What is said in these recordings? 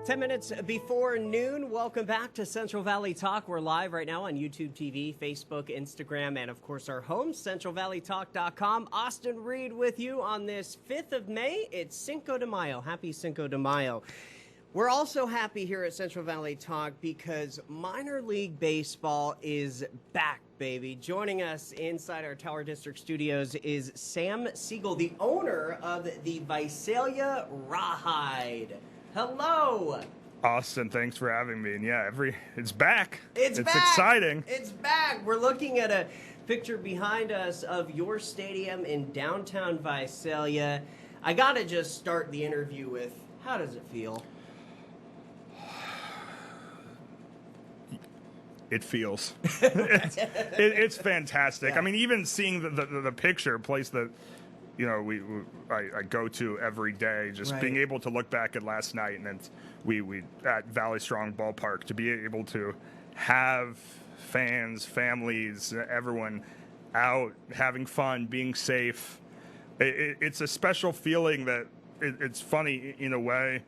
10 minutes before noon. Welcome back to Central Valley Talk. We're live right now on YouTube TV, Facebook, Instagram, and of course our home, CentralValleyTalk.com. Austin Reed with you on this 5th of May. It's Cinco de Mayo. Happy Cinco de Mayo. We're also happy here at Central Valley Talk because minor league baseball is back, baby. Joining us inside our Tower District studios is Sam Sigal, the owner of the Visalia Rawhide. Hello. Austin, thanks for having me. And yeah, it's back. It's back. Exciting. It's back. We're looking at a picture behind us of your stadium in downtown Visalia. I got to just start the interview with, how does it feel? It feels. It's fantastic. Yeah. I mean, even seeing the picture, a place that I go to every day, just being able to look back at last night, and then we at Valley Strong Ballpark, to be able to have fans, families, everyone out having fun, being safe. It's a special feeling that it's funny in a way.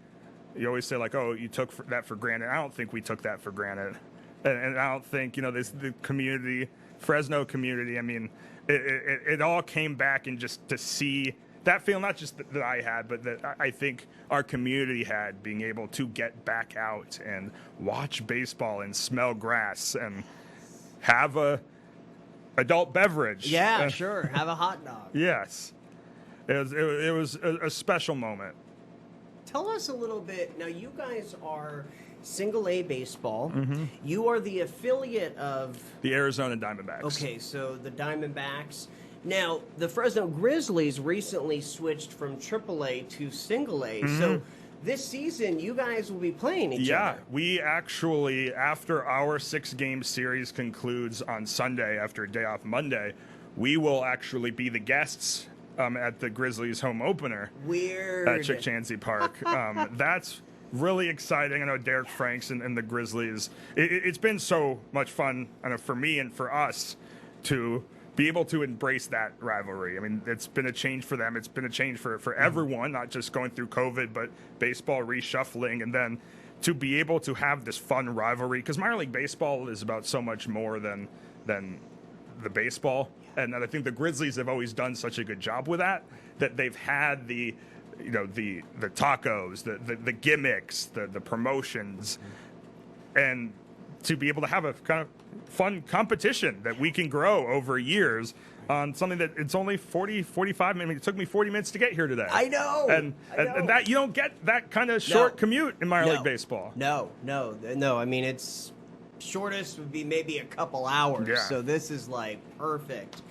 You always say, like, oh, you took that for granted. I don't think we took that for granted. And I don't think, the community, Fresno community, I mean, it all came back, and just to see that feeling, not just that I had, but that I think our community had, being able to get back out and watch baseball and smell grass and have a adult beverage. Yeah, sure. Have a hot dog. Yes. It was a special moment. Tell us a little bit. Now, you guys are Single A baseball. Mm-hmm. You are the affiliate of the Arizona Diamondbacks. Okay, so the Diamondbacks. Now, the Fresno Grizzlies recently switched from AAA to Single A. Mm-hmm. So this season, you guys will be playing each other. Yeah, we actually, after our 6-game series concludes on Sunday, after a day off Monday, we will actually be the guests at the Grizzlies home opener. Weird. At Chick-Chansey Park. That's really exciting. I know Derek Franks and the Grizzlies. It's been so much fun, I know, for me and for us to be able to embrace that rivalry. I mean, it's been a change for them. It's been a change for everyone, not just going through COVID, but baseball reshuffling. And then to be able to have this fun rivalry, because minor league baseball is about so much more than the baseball. And I think the Grizzlies have always done such a good job with that they've had the tacos, the gimmicks, the promotions, and to be able to have a kind of fun competition that we can grow over years on something that it's only 45 minutes. It took me 40 minutes to get here today. I know. And that you don't get that kind of short commute in minor league baseball. No. I mean, it's shortest would be maybe a couple hours. Yeah. So this is like perfect.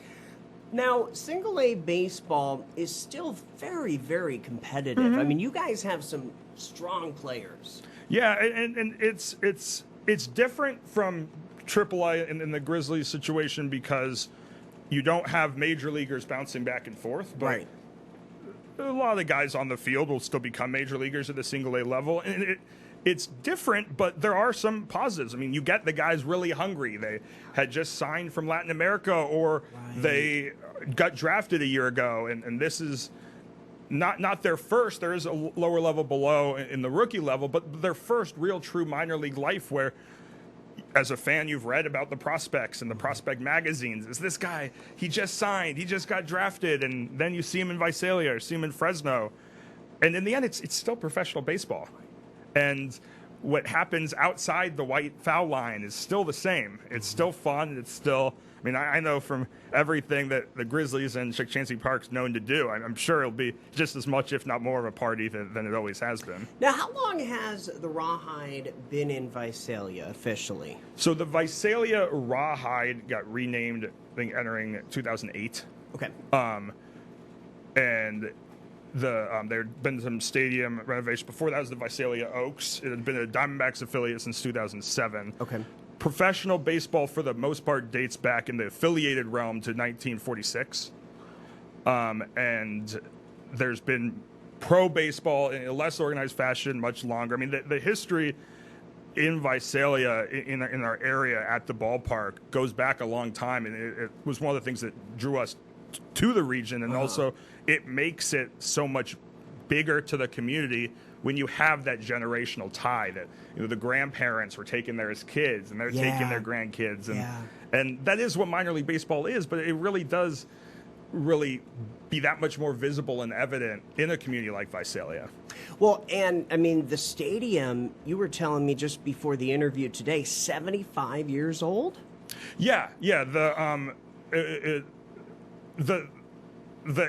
Now, Single A baseball is still very, very competitive. Mm-hmm. I mean, you guys have some strong players. Yeah, and it's different from AAA in the Grizzlies situation because you don't have major leaguers bouncing back and forth. But right. A lot of the guys on the field will still become major leaguers at the Single A level. And it's different, but there are some positives. I mean, you get the guys really hungry. They had just signed from Latin America, or they got drafted a year ago, and this is not their first. There is a lower level below in the rookie level, but their first real true minor league life where, as a fan, you've read about the prospects and the prospect magazines. Is this guy, he just signed, he just got drafted, and then you see him in Visalia or see him in Fresno. And in the end, it's still professional baseball. And what happens outside the white foul line is still the same. It's still fun. It's still, I mean, I know from everything that the Grizzlies and Chick-Chansey Park's known to do, I'm sure it'll be just as much, if not more, of a party than it always has been. Now, how long has the Rawhide been in Visalia officially? So the Visalia Rawhide got renamed, I think, entering 2008. Okay. And there had been some stadium renovation. Before that was the Visalia Oaks. It had been a Diamondbacks affiliate since 2007. Okay. Professional baseball, for the most part, dates back in the affiliated realm to 1946. And there's been pro baseball in a less organized fashion much longer. I mean, the history in Visalia, in our area at the ballpark, goes back a long time. And it was one of the things that drew us to the region. And also, it makes it so much bigger to the community when you have that generational tie that, you know, the grandparents were taking there as kids and they're taking their grandkids. And that is what minor league baseball is, but it really does be that much more visible and evident in a community like Visalia. Well, and I mean, the stadium, you were telling me just before the interview today, 75 years old? Yeah. The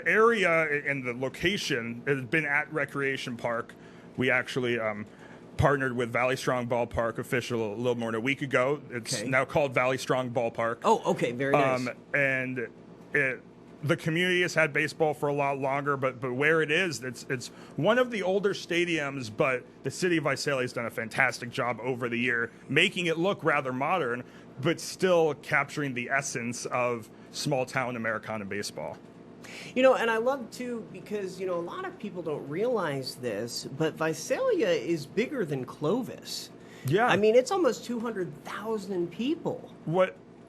area and the location has been at Recreation Park. We actually partnered with Valley Strong Ballpark official a little more than a week ago. It's now called Valley Strong Ballpark. Oh, okay, very nice. And the community has had baseball for a lot longer, but where it is, it's one of the older stadiums, but the city of Visalia has done a fantastic job over the year, making it look rather modern, but still capturing the essence of small-town Americana baseball. You know, and I love, too, because, you know, a lot of people don't realize this, but Visalia is bigger than Clovis. Yeah. I mean, it's almost 200,000 people.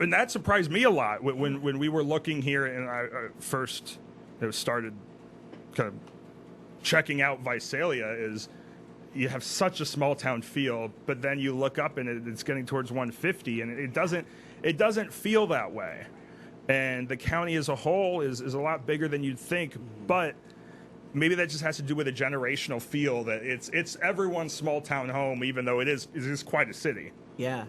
And that surprised me a lot when we were looking here and I first started kind of checking out Visalia. Is you have such a small town feel, but then you look up and it's getting towards 150, and it doesn't feel that way. And the county as a whole is a lot bigger than you'd think, but maybe that just has to do with a generational feel that it's everyone's small town home, even though it is quite a city. Yeah,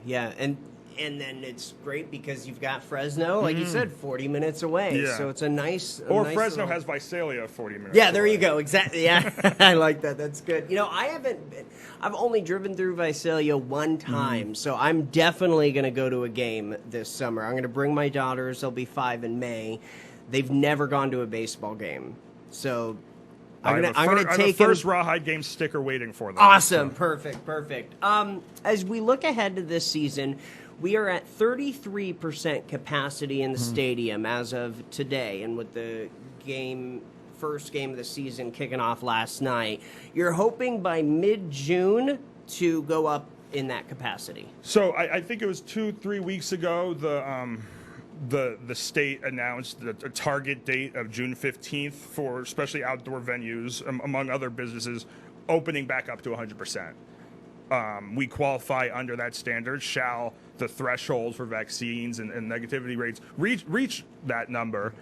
and then it's great because you've got Fresno, like you said, 40 minutes away. Yeah. So it's a nice... Fresno little... has Visalia 40 minutes Yeah, there away. you go. Exactly. Yeah, I like that. That's good. You know, I've only driven through Visalia one time, so I'm definitely going to go to a game this summer. I'm going to bring my daughters. They'll be 5 in May. They've never gone to a baseball game. So... I'm gonna take the first Rawhide game sticker waiting for them. Awesome. So. Perfect. As we look ahead to this season, we are at 33% capacity in the stadium as of today, and with the first game of the season kicking off last night, you're hoping by mid-June to go up in that capacity. So I think it was 2-3 weeks ago the state announced a target date of June 15th for especially outdoor venues, among other businesses, opening back up to 100%. We qualify under that standard. Shall the threshold for vaccines and negativity rates reach that number?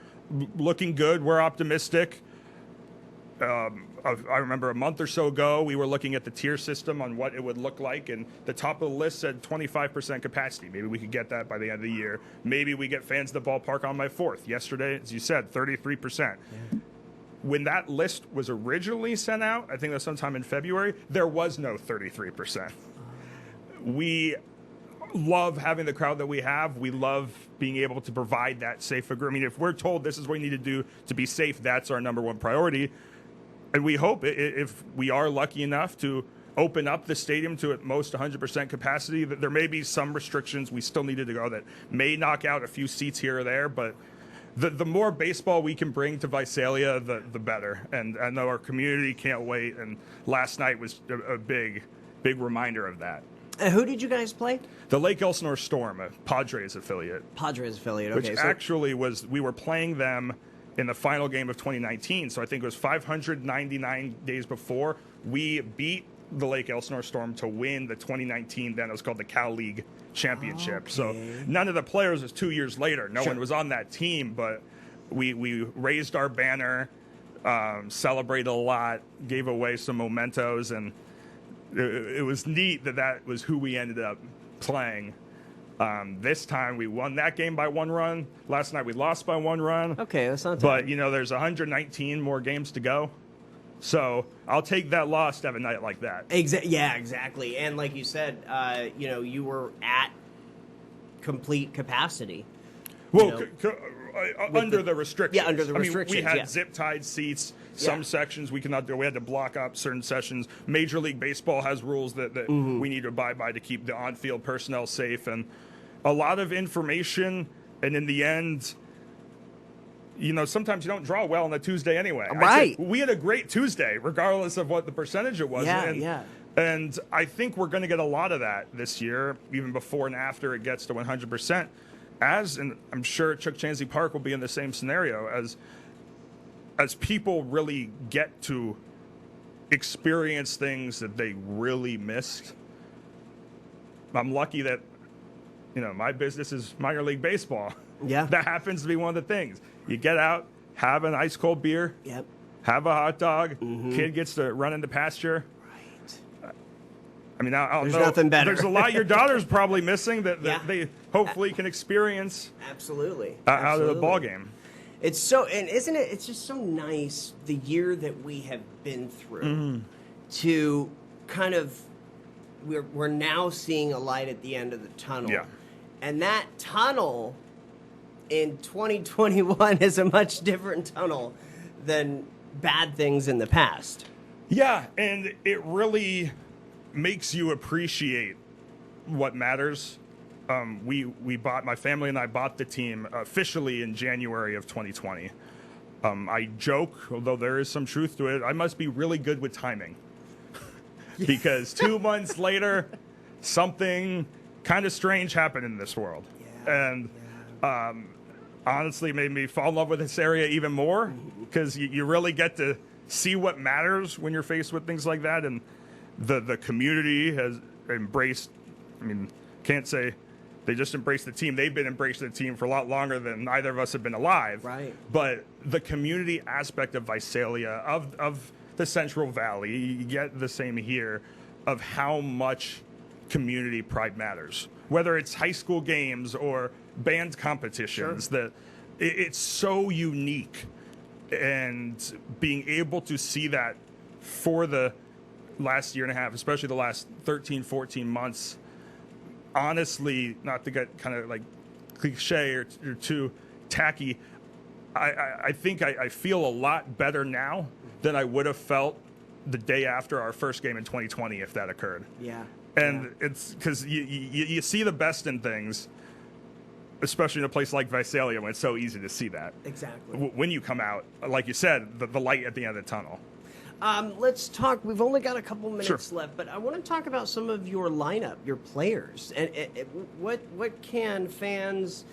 Looking good. We're optimistic. I remember a month or so ago, we were looking at the tier system on what it would look like, and the top of the list said 25% capacity. Maybe we could get that by the end of the year. Maybe we get fans at the ballpark on May 4th. Yesterday, as you said, 33%. Yeah. When that list was originally sent out, I think that was sometime in February, there was no 33%. We love having the crowd that we have. We love being able to provide that safe agreement. I mean, if we're told this is what you need to do to be safe, that's our number one priority. And we hope if we are lucky enough to open up the stadium to at most 100% capacity, that there may be some restrictions we still needed to go that may knock out a few seats here or there. But the more baseball we can bring to Visalia, the better. And I know our community can't wait. And last night was a big reminder of that. Who did you guys play? The Lake Elsinore Storm, a Padres affiliate. Okay. Which actually we were playing them in the final game of 2019. So I think it was 599 days before we beat the Lake Elsinore Storm to win the 2019, then it was called the Cal League Championship. Okay. So none of the players was 2 years later. No one was on that team, but we raised our banner, celebrated a lot, gave away some mementos, and it was neat that was who we ended up playing. This time we won that game by 1 run. Last night we lost by 1 run. Okay, that's not But, you know, there's 119 more games to go. So I'll take that loss to have a night like that. Yeah, exactly. And like you said, you know, you were at complete capacity. Well, under the restrictions. Yeah, under the restrictions. We had zip-tied seats. Some sections we cannot do. We had to block up certain sessions. Major League Baseball has rules that we need to abide by to keep the on-field personnel safe. And a lot of information, and in the end, you know, sometimes you don't draw well on a Tuesday anyway. Right. We had a great Tuesday, regardless of what the percentage it was. Yeah. And I think we're going to get a lot of that this year, even before and after it gets to 100%. And I'm sure Chuck Chansey Park will be in the same scenario as people really get to experience things that they really missed. I'm lucky that, my business is minor league baseball. Yeah. That happens to be one of the things. You get out, have an ice cold beer, Yep. have a hot dog, kid gets to run in the pasture. Right. I mean, I don't There's know. nothing better. There's a lot your daughter's probably missing that Yeah. they hopefully can experience Absolutely. out of the ball game. It's so, and isn't it? It's just so nice the year that we have been through to kind of we're now seeing a light at the end of the tunnel. Yeah. And that tunnel in 2021 is a much different tunnel than bad things in the past. Yeah, and it really makes you appreciate what matters. My family and I bought the team officially in January of 2020. I joke, although there is some truth to it, I must be really good with timing. Because 2 months later, something kind of strange happened in this world. Yeah, And honestly made me fall in love with this area even more, because you really get to see what matters when you're faced with things like that. And the community has embraced, can't say they just embraced the team. They've been embracing the team for a lot longer than either of us have been alive. Right. But the community aspect of Visalia, of the Central Valley, you get the same here, of how much community pride matters. Whether it's high school games or band competitions, it's so unique. And being able to see that for the last year and a half, especially the last 13, 14 months, honestly, not to get kind of like cliche or too tacky, I think I feel a lot better now than I would have felt the day after our first game in 2020 if that occurred. Yeah. And it's because you see the best in things, especially in a place like Visalia when it's so easy to see that. Exactly. When you come out, like you said, the light at the end of the tunnel. Let's talk. We've only got a couple minutes Sure. left, but I want to talk about some of your lineup, your players, and what can fans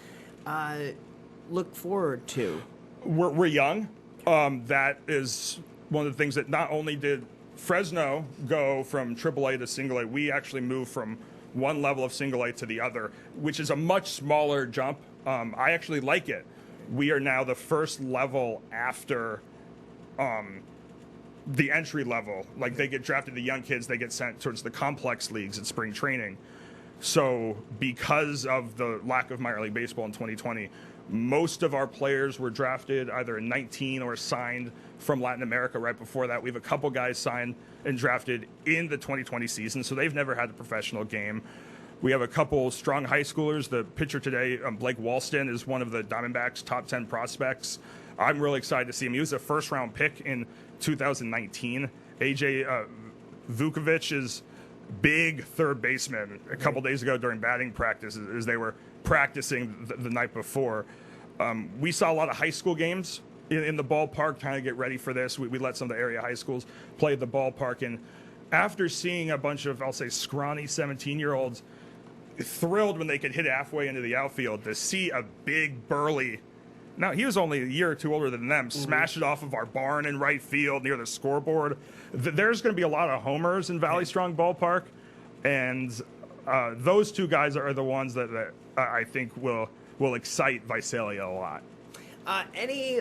look forward to? We're young. That is one of the things that not only did Fresno go from AAA to single A, we actually moved from one level of single A to the other, which is a much smaller jump. I actually like it. We are now the first level after the entry level. Like, they get drafted, the young kids, they get sent towards the complex leagues at spring training. So because of the lack of minor league baseball in 2020, most of our players were drafted either in 19 or signed from Latin America right before that. We have a couple guys signed and drafted in the 2020 season, so they've never had a professional game. We have a couple strong high schoolers. The pitcher today, Blake Walston, is one of the Diamondbacks' top 10 prospects. I'm really excited to see him. He was a first-round pick in 2019. AJ Vukovic is big third baseman. A couple days ago during batting practice, as they were practicing the night before, we saw a lot of high school games in the ballpark trying to get ready for this. We let some of the area high schools play at the ballpark, and after seeing a bunch of, I'll say, scrawny 17-year-olds thrilled when they could hit halfway into the outfield, to see a big, burly, now he was only a year or two older than them, smash it off of our barn in right field near the scoreboard. There's going to be a lot of homers in Valley Strong Ballpark, and those two guys are the ones that I think will excite Visalia a lot. Any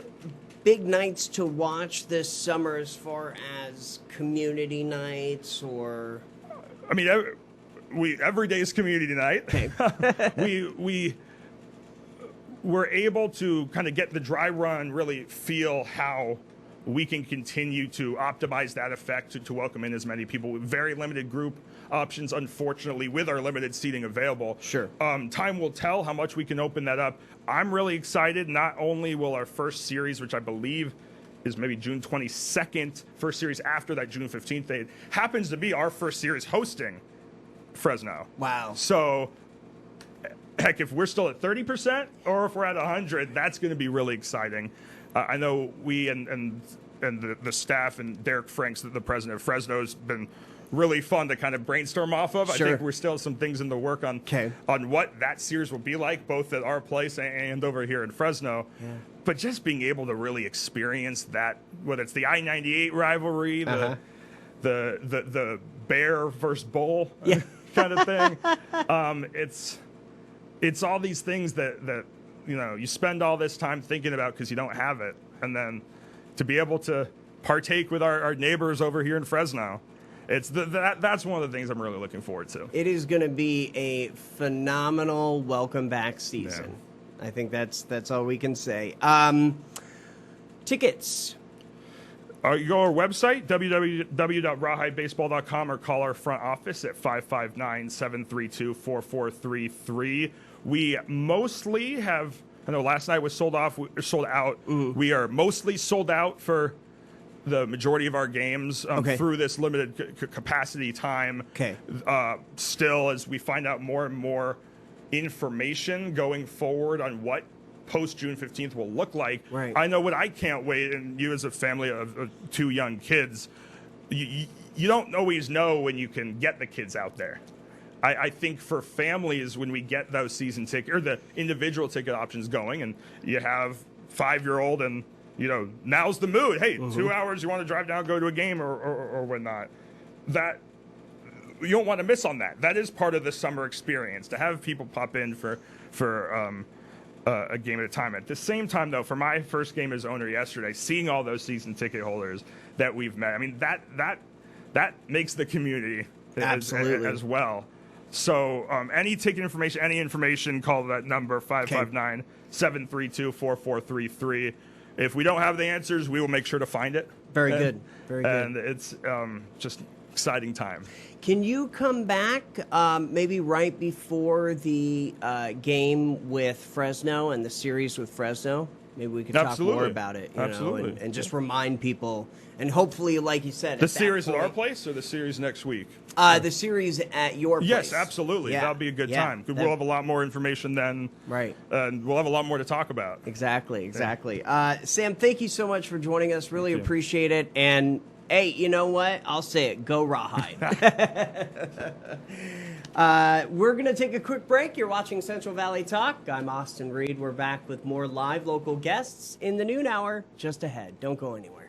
big nights to watch this summer as far as community nights or? I mean, every day is community night. Okay. we were able to kind of get the dry run, really feel how we can continue to optimize that effect to welcome in as many people with very limited group options, unfortunately, with our limited seating available. Sure. Time will tell how much we can open that up. I'm really excited. Not only will our first series, which I believe is maybe June 22nd, first series after that June 15th date, happens to be our first series hosting Fresno. Wow. So, heck, if we're still at 30% or if we're at 100, that's going to be really exciting. I know we and the staff and Derek Franks, the president of Fresno, has been really fun to kind of brainstorm off of. Sure. I think we're still some things in the work on what that series will be like, both at our place and over here in Fresno. Yeah. But just being able to really experience that, whether it's the I-98 rivalry, the bear versus bull Yeah. kind of thing. It's all these things that you spend all this time thinking about because you don't have it, and then to be able to partake with our neighbors over here in Fresno, that's one of the things I'm really looking forward to. It is going to be a phenomenal welcome back season. Yeah. I think that's all we can say. Tickets. You go to our website, www.rawhidebaseball.com, or call our front office at 559-732-4433. We mostly have, I know last night was sold out. Mm-hmm. We are mostly sold out for the majority of our games through this limited capacity time. Okay. Still, as we find out more and more information going forward on what post-June 15th will look like. Right. I know what I can't wait, and you as a family of two young kids, you don't always know when you can get the kids out there. I think for families, when we get those season ticket or the individual ticket options going, and you have 5-year-old and, now's the mood. Hey, 2 hours, you want to drive down, go to a game or whatnot. That you don't want to miss on that. That is part of the summer experience, to have people pop in for a game at a time. At the same time, though, for my first game as owner yesterday, seeing all those season ticket holders that we've met, I mean, that makes the community as well. So any ticket information, any information, call that number, 559-732-4433. If we don't have the answers, we will make sure to find it. Very good. And it's just exciting time. Can you come back maybe right before the game with Fresno and the series with Fresno? Maybe we could talk more about it, and just remind people. And hopefully, like you said, the series at our place or the series next week? The series at your place. Yes, absolutely. Yeah. That'll be a good time. We'll have a lot more information then. Right. And we'll have a lot more to talk about. Exactly. Sam, thank you so much for joining us. Really appreciate it. And hey, you know what? I'll say it. Go Rawhide. We're going to take a quick break. You're watching Central Valley Talk. I'm Austin Reed. We're back with more live local guests in the noon hour just ahead. Don't go anywhere.